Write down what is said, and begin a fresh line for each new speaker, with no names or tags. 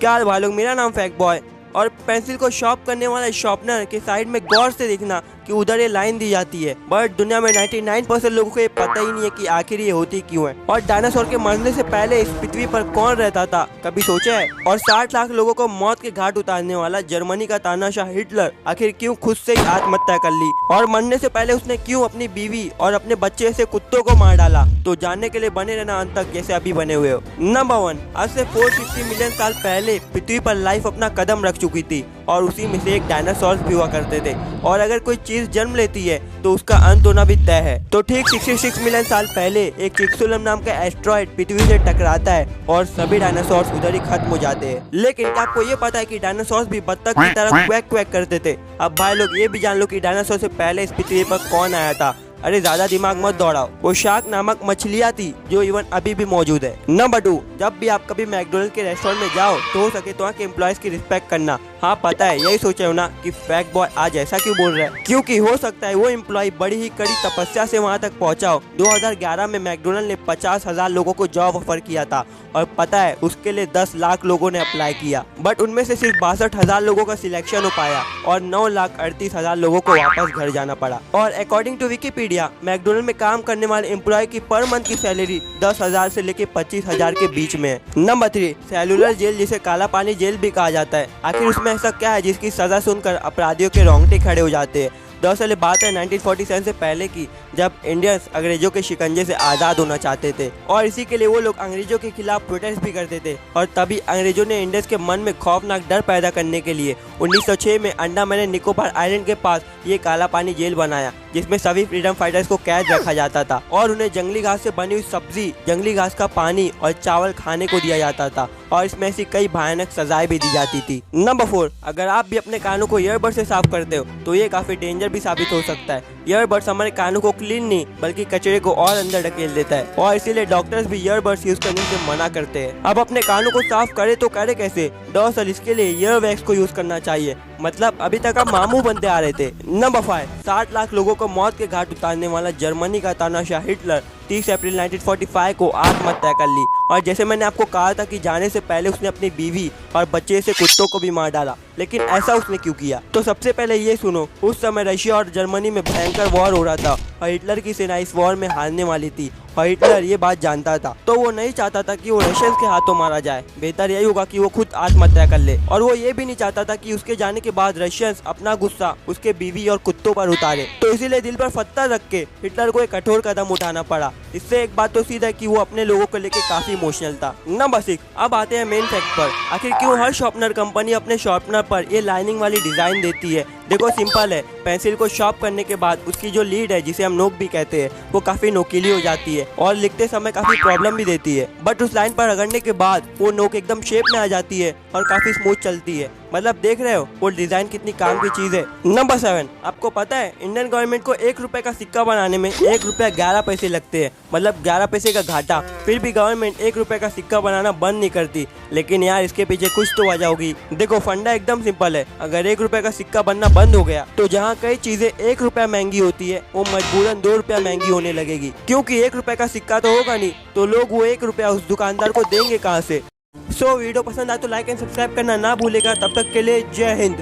क्या हाल भाई लोग, मेरा नाम फैक बॉय। और पेंसिल को शॉर्प करने वाले शॉर्पनर के साइड में गौर से देखना कि उधर ये लाइन दी जाती है, बट दुनिया में 99% लोगों को ये पता ही नहीं है कि आखिर ये होती क्यों है। और डायनासोर के मरने से पहले इस पृथ्वी पर कौन रहता था, कभी सोचा है? और 60 लाख लोगों को मौत के घाट उतारने वाला जर्मनी का तानाशाह हिटलर आखिर क्यों खुद से ही आत्महत्या कर ली, और मरने से पहले उसने क्यों अपनी बीवी और अपने बच्चे से कुत्तों को मार डाला? तो जानने के लिए बने रहना अंत तक, जैसे अभी बने हुए हो। नंबर 1, आज से 460 मिलियन साल पहले पृथ्वी पर लाइफ अपना कदम रख चुकी थी, और उसी में से एक डायनासोर भी हुआ करते थे। और अगर कोई चीज जन्म लेती है तो उसका अंत होना भी तय है। तो ठीक 66 मिलियन साल पहले एक चिक्सुलम नाम का एस्ट्रॉइड पृथ्वी से टकराता है और सभी डायनासोर उधर ही खत्म हो जाते हैं। लेकिन क्या आपको ये पता है कि डायनासोर भी बत्तख की तरह क्वैक क्वैक करते थे? अब भाई लोग ये भी जान लो कि डायनासोर से पहले इस पृथ्वी पर कौन आया था। अरे ज्यादा दिमाग मत दौड़ाओ, वो शार्क नामक मछलियाँ थी जो इवन अभी भी मौजूद है। नंबर 2, जब भी आप कभी मैकडोनल्ड के रेस्टोरेंट में जाओ तो हो सके तो वहाँ के एम्प्लॉयज की रिस्पेक्ट करना। हाँ पता है, यही सोचे हो ना कि फैक बॉय आज ऐसा क्यों बोल रहा है, क्योंकि हो सकता है वो एम्प्लॉय बड़ी ही कड़ी तपस्या से वहाँ तक पहुँचा हो। 2011 में मैकडोनल्ड ने 50,000 लोगों को जॉब ऑफर किया था, और पता है उसके लिए 10 लाख लोगों ने अप्लाई किया, बट उनमें से सिर्फ 62,000 लोगों का सिलेक्शन हो पाया और 9,38,000 लोगों को वापस घर जाना पड़ा। और अकॉर्डिंग टू विकिपीडिया, मैकडोनल्ड में काम करने वाले एम्प्लॉय की पर मंथ की सैलरी 10,000 से लेके 25,000 के बीच में है। नंबर 3, सेलुलर जेल, जिसे काला पानी जेल भी कहा जाता है। आखिर उसमें ऐसा क्या है जिसकी सजा सुनकर अपराधियों के रोंगटे खड़े हो जाते हैं? दरअसल बात है 1947 से पहले की, जब इंडियंस अंग्रेजों के शिकंजे से आज़ाद होना चाहते थे, और इसी के लिए वो लोग अंग्रेजों के खिलाफ प्रोटेस्ट भी करते थे। और तभी अंग्रेजों ने इंडियंस के मन में खौफनाक डर पैदा करने के लिए 1906 में अंडमान एंड निकोबार आइलैंड के पास ये काला पानी जेल बनाया, जिसमें सभी फ्रीडम फाइटर्स को कैद रखा जाता था और उन्हें जंगली घास से बनी हुई सब्जी, जंगली घास का पानी और चावल खाने को दिया जाता था, और इसमें ऐसी कई भयानक सजाएं भी दी जाती थी। नंबर 4, अगर आप भी अपने कानों को ईयरबड से साफ करते हो तो ये काफी डेंजर भी साबित हो सकता है। ईयरबड्स हमारे कानों को क्लीन नहीं बल्कि कचरे को और अंदर ढकेल देता है, और इसीलिए डॉक्टर्स भी ईयरबड्स यूज करने से मना करते हैं। अब अपने कानों को साफ करे तो करे कैसे? दरअसल इसके लिए ईयर वैक्स को यूज करना चाहिए, मतलब अभी तक आप मामू बनते आ रहे थे। नंबर 5, 60 लाख लोगों को मौत के घाट उतारने वाला जर्मनी का तानाशाह हिटलर 30 अप्रैल 1945 को आत्महत्या कर ली, और जैसे मैंने आपको कहा था कि जाने से पहले उसने अपनी बीवी और बच्चे से कुत्तों को भी मार डाला। लेकिन ऐसा उसने क्यों किया? तो सबसे पहले ये सुनो, उस समय रशिया और जर्मनी में भयंकर वॉर हो रहा था और हिटलर की सेना इस वॉर में हारने वाली थी, और हिटलर ये बात जानता था, तो वो नहीं चाहता था कि वो रशियंस के हाथों मारा जाए। बेहतर यही होगा कि वो खुद आत्महत्या कर ले, और वो ये भी नहीं चाहता था कि उसके जाने के बाद रशियंस अपना गुस्सा उसके बीवी और कुत्तों पर उतारे। तो इसीलिए दिल पर पत्थर रख के हिटलर को एक कठोर कदम उठाना पड़ा। इससे एक बात तो सीधा है कि वो अपने लोगों को लेकर काफी इमोशनल था। नंबर 6, अब आते हैं मेन फैक्ट पर। आखिर क्यों हर शॉर्पनर कंपनी अपने शॉर्पनर पर ये लाइनिंग वाली डिजाइन देती है? देखो सिंपल है, पेंसिल को शार्प करने के बाद उसकी जो लीड है, जिसे हम नोक भी कहते हैं, वो काफी नोकीली हो जाती है और लिखते समय काफी प्रॉब्लम भी देती है। बट उस लाइन पर रगड़ने के बाद वो नोक एकदम शेप में आ जाती है और काफी स्मूथ चलती है। मतलब देख रहे हो वो डिजाइन कितनी काम की चीज है। नंबर 7, आपको पता है इंडियन गवर्नमेंट को 1 रुपए का सिक्का बनाने में 1 रुपया 11 पैसे लगते हैं, मतलब 11 पैसे का घाटा। फिर भी गवर्नमेंट 1 रुपए का सिक्का बनाना बंद नहीं करती। लेकिन यार इसके पीछे कुछ तो वजह होगी। देखो फंडा एकदम सिंपल है, अगर 1 रुपए का सिक्का बनना बंद हो गया तो जहाँ कई चीजें 1 रुपया महंगी होती है वो मजबूरन 2 रुपया महंगी होने लगेगी, क्योंकि 1 रुपए का सिक्का तो होगा नहीं, तो लोग वो 1 रुपया उस दुकानदार को देंगे कहाँ से? वीडियो पसंद आए तो लाइक एंड सब्सक्राइब करना ना भूलेगा। तब तक के लिए जय हिंद।